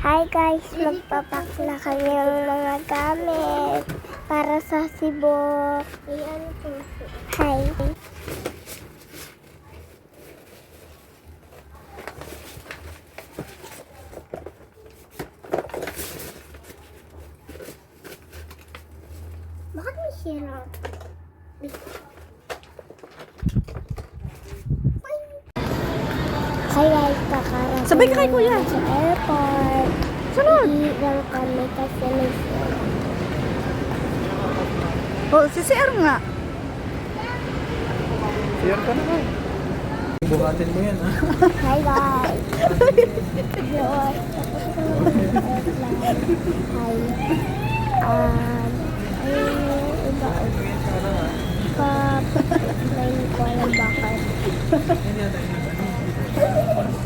Hi guys, magpapak na kami ng mga gamit para sa Cebu. Hi. Bakit may sirap? Hi guys, kakarating Sabay ka kay kuya. sa airport. Sunod. Iilang kami kasi may sirap. Oh, si Sir nga. Siyan ka na ba? Buhatin mo yan, ha? Hi guys. Yun. Hi. Ayun yung iba. May ko alam bakit.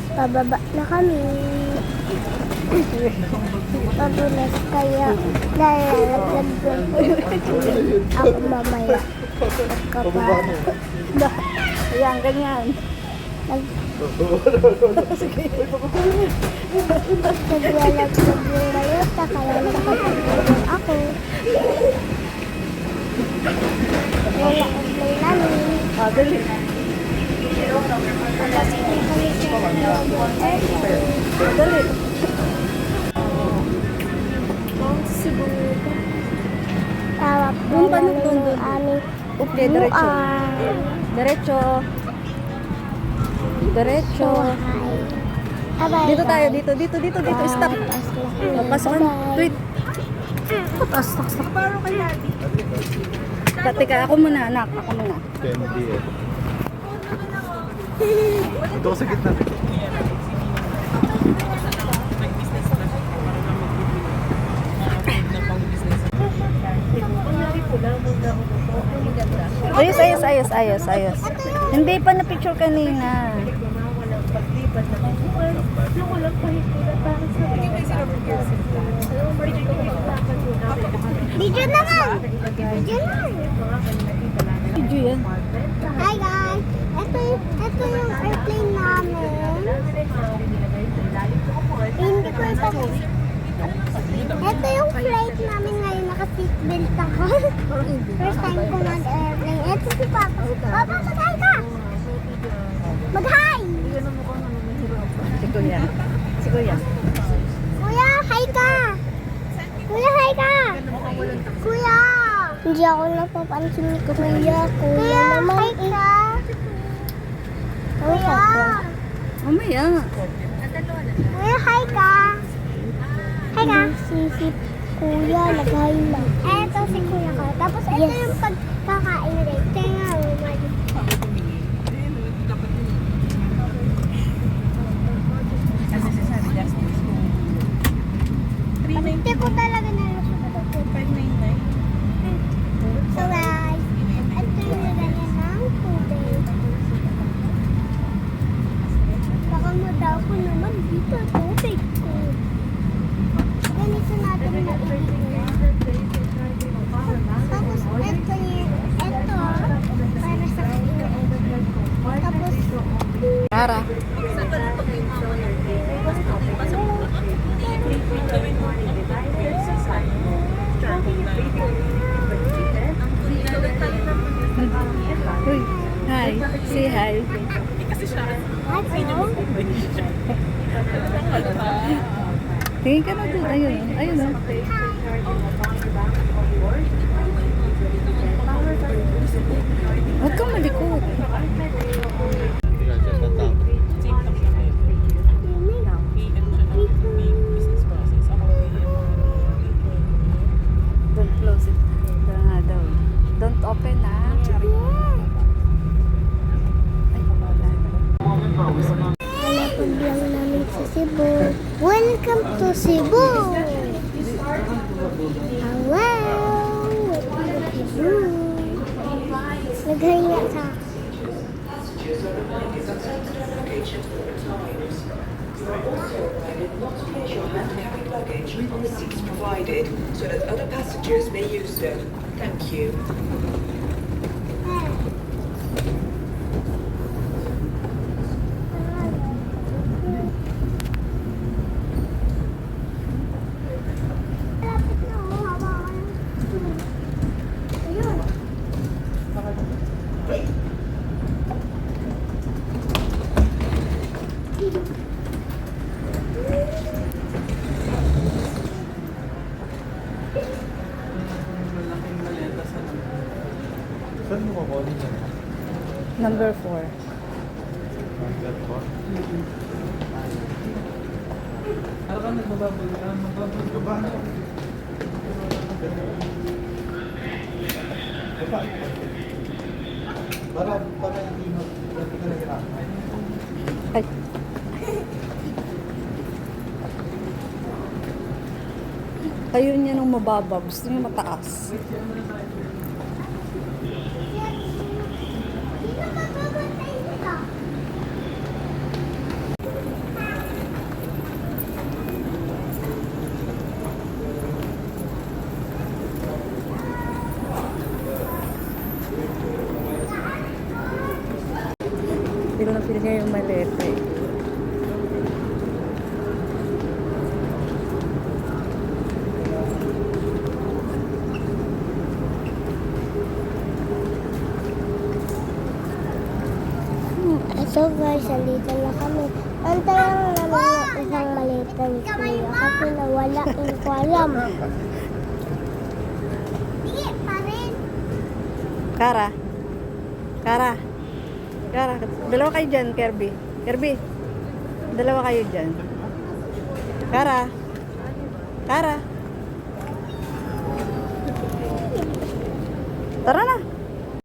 Pababa na kami. Padulas kaya lalaglag doon. Ako mamaya. Kapag Ayan, ganyan. naglalaglag yung maleta kaya nagpapagulong ako. Nalaaglag namin. Ah, dali. Tapos kami sa airport. Dali. Mount Cebu. Tawag Doon pa, namin doon. yung aming Okay, diretso. buwan. Diretso. Diretso. Hi. Bye-bye, Dito tayo, guys. dito. Stop. Bye. Papasokan. Wait. Taas. Paro kaya. Teka, ako muna, anak. Ako muna. Candy, eh. Ito ko sa gitna. Ayos. Hindi pa na picture kanina. Video naman! Video naman! Video yan. Hi guys! Ito yung airplane namin. Hindi ko ipakita. Ito yung flight namin ngayon. Naka-seatbelt ako. First time ko mag-airplane. Ito si Papa. Papa, mag-hi ka! Mag-hi! Si Kuya. Kuya, hi ka! Kuya, hi ka! Kuya! Hindi ako napapansin ni Kuya. Kuya naman hi ka! Kuya! Mamaya. Kuya, hi ka! Hi ka! Si Kuya, nag-hi na. Eto si Kuya ka. Tapos ito yung pagkakain rin. Kaya nga, hindi ko talaga nalusot ito. So guys, ito yung lagayan ng tubig. Baka madaw ko naman dito tubig ko. Ganito natin na iligay. Tapos ito para sa kain. Tapos Tara. Uy, hi. Say hi. Tingin ka na doon. Ayun. Huwag kang malikot. Don't close it. Ito nga daw. Don't open ah. Hanapag lang namin sa Cebu. Welcome to Cebu! Hello! Welcome to Cebu! Naghahinga sa Luggage on the seats provided so that other passengers may use them. Thank you. Kukunin niya na. Number 4. Number 4. Ano ka nagbababag? Magbabag. Para hindi mo nahihirapan. Ay. Ayaw niya nung mababa. Gusto niya mataas. Dito ka babantay nila. Feel na feel niya yung maleta eh. So guys, andito na kami. Antayan namin yung isang malita ni Kuya kasi nawala yung kwalam. Hindi pa rin. Kara. Kara. Kara. Dalawa kayo dyan, Kirby. Kirby. Dalawa kayo dyan. Kara. Kara. Tara na.